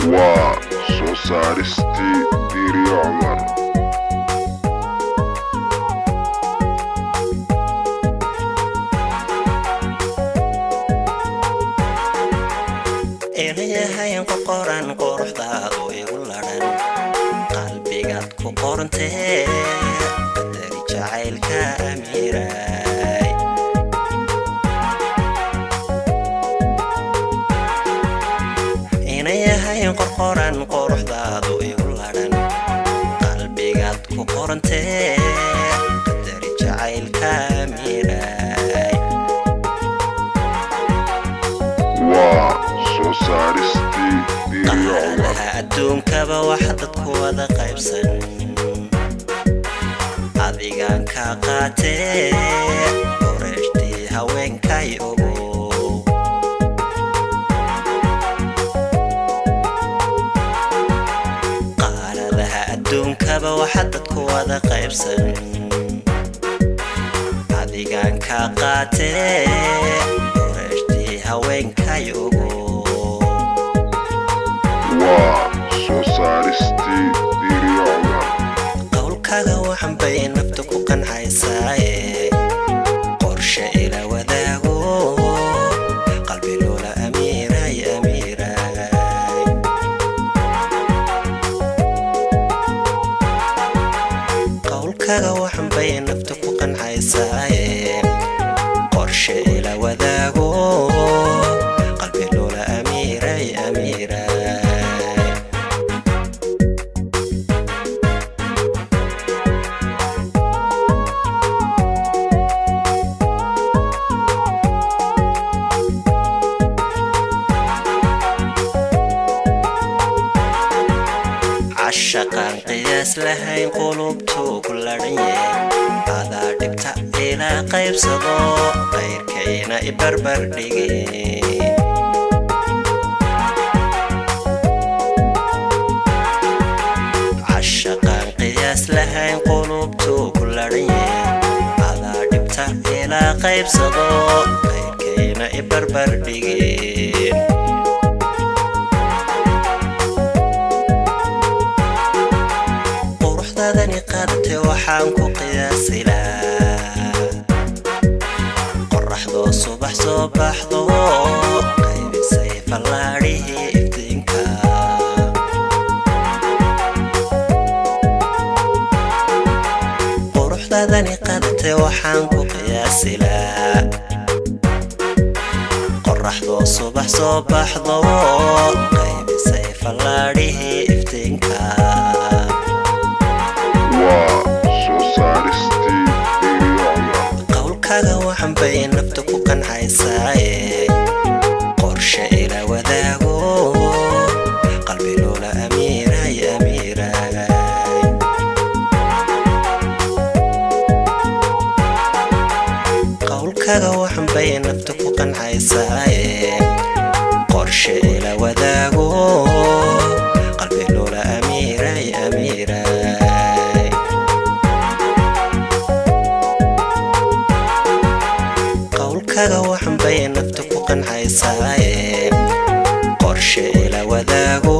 وسوسارستي ديري عمر إليها ينقرن قرح ذاذو يقولن قلبي قد كقرنتي قدري جعيلك أميراي إليها ينقرن قرح ذاذو يقولن قلبي قد كقرنتي قدري جعيلك أميراي وسوسارستي ديري عمر adduunkaba wax dadku wada qaybsan adigaan ka qaatee qorashtii haweenkay ugu qaaradaha adduunkaba wax dadku wada qaybsan adigaan ka qaatee qorashtii haweenkay ugu وسوسارستي ديري عمر قولكاga waxan bay nafta ku qancaysaa qorshe ila wadaago qalbi loola amiiray qowlkaaga waxan bay nafta ku qancaysaa qorshe ila wadaago qalbi loola amiiray عشقان قياس لهين قلوبتو كل ريان هذا دبتا إلى قيب صدو غير كينا إبربر ديجين عشقان قياس لهين قلوبتو كل ريان هذا دبتا إلى قيب صدو غير كينا إبربر ديجين داني قادتي وحان كو قياسي لا قرح ذو صبح ذو قيبي سيف اللاريه افتنكا قرح داني قادتي وحان كو قياسي لا قرح ذو صبح ذو قيبي سيف اللاريه افتنكا وسوسارستي ديري عمر قولكاga waxan bay nafta ku qancaysaa qorshe ila wadaago qalbi loola amiiray qowlkaaga waxan bay nafta ku qancaysaa qorshe ila wadaago qalbi loola amiiray قولكاga waxan bay nafta ku qancaysaa qorshe ila wadaago